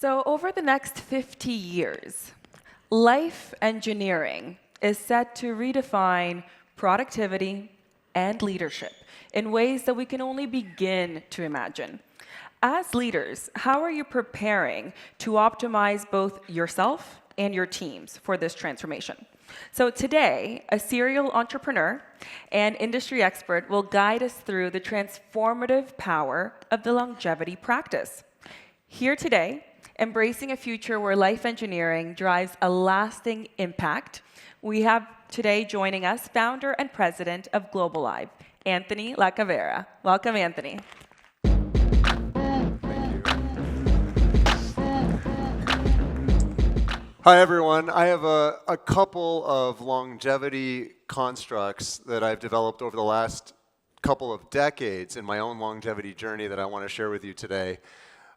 So over the next 50 years, life engineering is set to redefine productivity and leadership in ways that we can only begin to imagine. As leaders, how are you preparing to optimize both yourself and your teams for this transformation? So today, a serial entrepreneur and industry expert will guide us through the transformative power of the longevity practice. Here today, embracing a future where life engineering drives a lasting impact, we have today joining us founder and president of Global Live, Anthony Lacavera. Welcome, Anthony. Hi, everyone. I have a couple of longevity constructs that I've developed over the last couple of decades in my own longevity journey that I want to share with you today.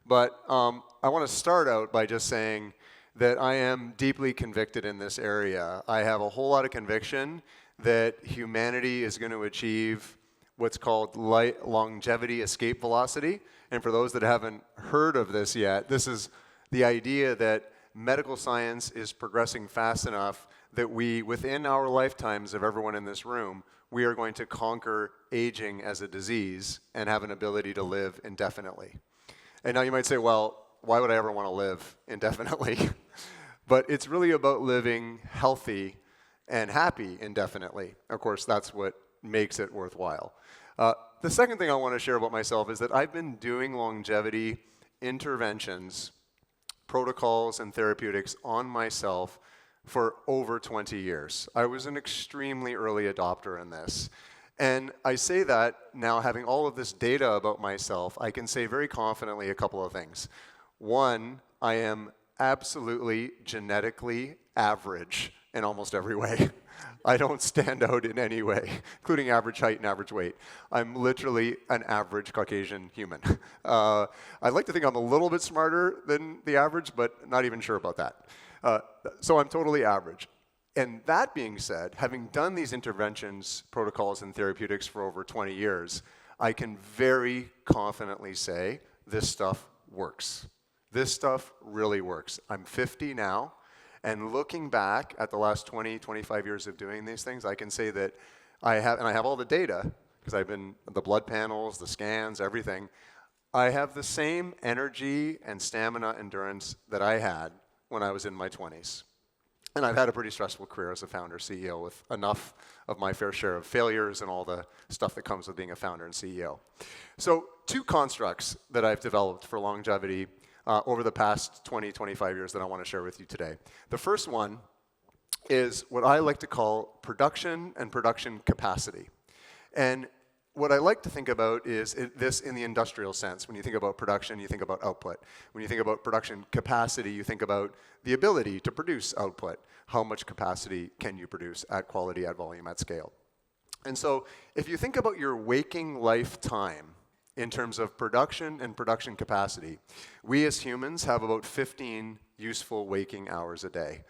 But I want to start out by just saying that I am deeply convicted in this area. I have a whole lot of conviction that humanity is going to achieve what's called longevity escape velocity. And for those that haven't heard of this yet, this is the idea that medical science is progressing fast enough that we, within our lifetimes of everyone in this room, we are going to conquer aging as a disease and have an ability to live indefinitely. And now you might say, well, why would I ever want to live indefinitely? But it's really about living healthy and happy indefinitely. Of course, that's what makes it worthwhile. The second thing I want to share about myself is that I've been doing longevity interventions, protocols, and therapeutics on myself for over 20 years. I was an extremely early adopter in this. And I say that now, having all of this data about myself, I can say very confidently a couple of things. One, I am absolutely genetically average in almost every way. I don't stand out in any way, including average height and average weight. I'm literally an average Caucasian human. I'd like to think I'm a little bit smarter than the average, but not even sure about that. So I'm totally average. And that being said, having done these interventions, protocols, and therapeutics for over 20 years, I can very confidently say this stuff works. This stuff really works. I'm 50 now. And looking back at the last 20, 25 years of doing these things, I can say that I have all the data, because I've been, the blood panels, the scans, everything. I have the same energy and stamina endurance that I had when I was in my 20s. And I've had a pretty stressful career as a founder, CEO, with enough of my fair share of failures and all the stuff that comes with being a founder and CEO. So 2 constructs that I've developed for longevity over the past 20, 25 years that I want to share with you today. The first one is what I like to call production and production capacity. And what I like to think about is this in the industrial sense. When you think about production, you think about output. When you think about production capacity, you think about the ability to produce output. How much capacity can you produce at quality, at volume, at scale? And so if you think about your waking lifetime, in terms of production and production capacity, we as humans have about 15 useful waking hours a day.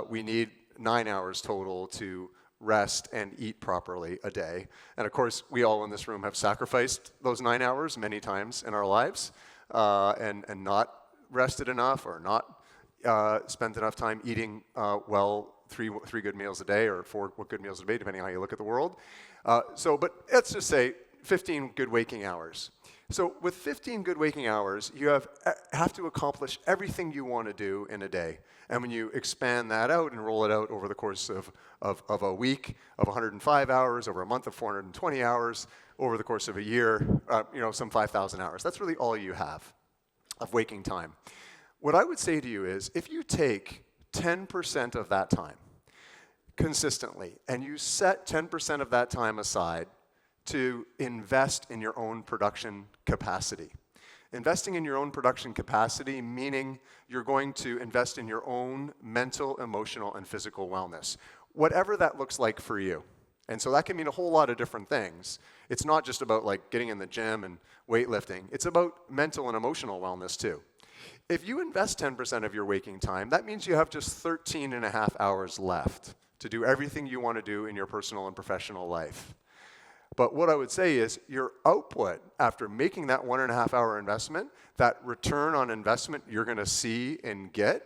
We need 9 hours total to rest and eat properly a day. And of course, we all in this room have sacrificed those 9 hours many times in our lives and not rested enough or not spent enough time eating three good meals a day or 4 good meals a day, depending on how you look at the world. But let's just say 15 good waking hours. So with 15 good waking hours, you have to accomplish everything you want to do in a day. And when you expand that out and roll it out over the course of a week of 105 hours, over a month of 420 hours, over the course of a year, some 5,000 hours. That's really all you have of waking time. What I would say to you is, if you take 10% of that time consistently, and you set 10% of that time aside to invest in your own production capacity. Investing in your own production capacity, meaning you're going to invest in your own mental, emotional, and physical wellness, whatever that looks like for you. And so that can mean a whole lot of different things. It's not just about like getting in the gym and weightlifting. It's about mental and emotional wellness too. If you invest 10% of your waking time, that means you have just 13 and a half hours left to do everything you want to do in your personal and professional life. But what I would say is your output after making that 1.5-hour investment, that return on investment you're going to see and get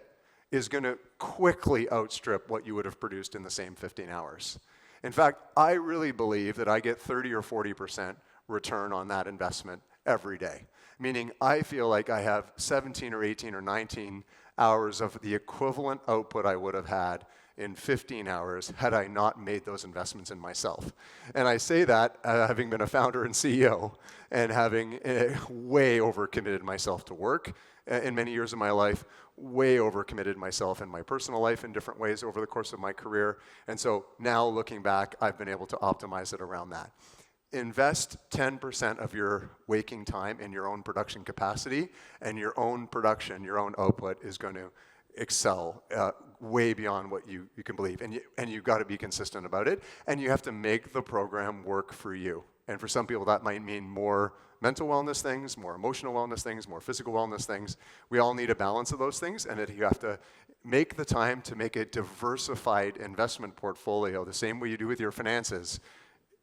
is going to quickly outstrip what you would have produced in the same 15 hours. In fact, I really believe that I get 30 or 40% return on that investment every day, meaning I feel like I have 17 or 18 or 19 hours of the equivalent output I would have had in 15 hours had I not made those investments in myself. And I say that having been a founder and CEO and having way overcommitted myself to work in many years of my life, way overcommitted myself in my personal life in different ways over the course of my career. And so now looking back, I've been able to optimize it around that. Invest 10% of your waking time in your own production capacity, and your own production, your own output is going to excel way beyond what you can believe. And you've got to be consistent about it, and you have to make the program work for you. And for some people, that might mean more mental wellness things, more emotional wellness things, more physical wellness things. We all need a balance of those things, and you have to make the time to make a diversified investment portfolio, the same way you do with your finances.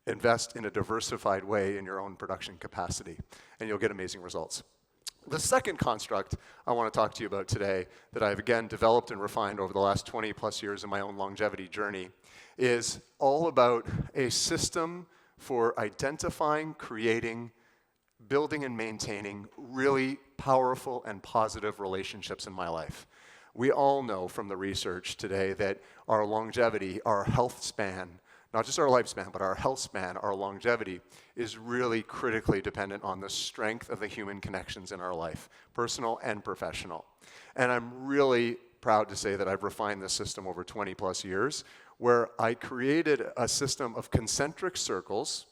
Invest in a diversified way in your own production capacity, and you'll get amazing results. The second construct I want to talk to you about today that I've again developed and refined over the last 20 plus years of my own longevity journey is all about a system for identifying, creating, building, and maintaining really powerful and positive relationships in my life. We all know from the research today that our longevity, our health span, not just our lifespan, but our health span, our longevity, is really critically dependent on the strength of the human connections in our life, personal and professional. And I'm really proud to say that I've refined this system over 20 plus years, where I created a system of concentric circles,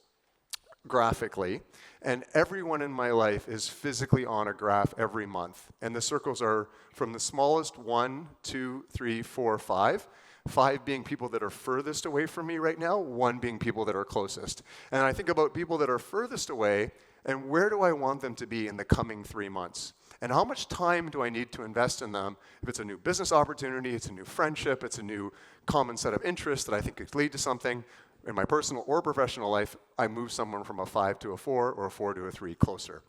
graphically, and everyone in my life is physically on a graph every month. And the circles are from the smallest 1, 2, 3, 4, 5. 5 being people that are furthest away from me right now, 1 being people that are closest. And I think about people that are furthest away, and where do I want them to be in the coming 3 months? And how much time do I need to invest in them? If it's a new business opportunity, it's a new friendship, it's a new common set of interests that I think could lead to something. In my personal or professional life, I move someone from a 5 to a 4 or a 4 to a 3 closer.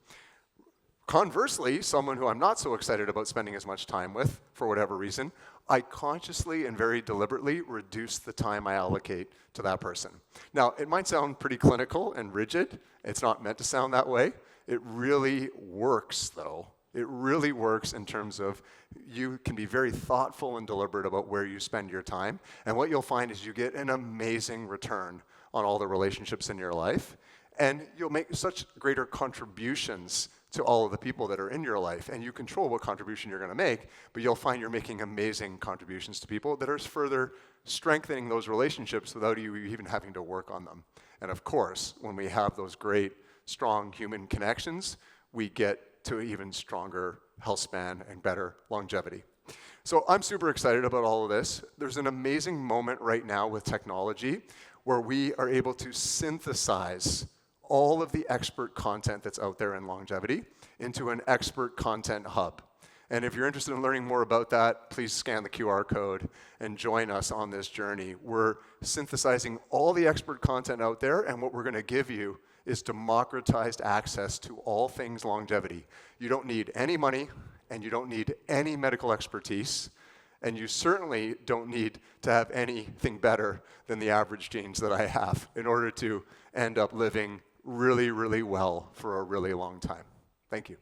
Conversely, someone who I'm not so excited about spending as much time with, for whatever reason, I consciously and very deliberately reduce the time I allocate to that person. Now, it might sound pretty clinical and rigid. It's not meant to sound that way. It really works, though. It really works in terms of you can be very thoughtful and deliberate about where you spend your time. And what you'll find is you get an amazing return on all the relationships in your life. And you'll make such greater contributions to all of the people that are in your life, and you control what contribution you're going to make, but you'll find you're making amazing contributions to people that are further strengthening those relationships without you even having to work on them. And of course, when we have those great, strong human connections, we get to even stronger health span and better longevity. So I'm super excited about all of this. There's an amazing moment right now with technology where we are able to synthesize all of the expert content that's out there in longevity into an expert content hub. And if you're interested in learning more about that, please scan the QR code and join us on this journey. We're synthesizing all the expert content out there, and what we're going to give you is democratized access to all things longevity. You don't need any money, and you don't need any medical expertise, and you certainly don't need to have anything better than the average genes that I have in order to end up living really, really well for a really long time. Thank you.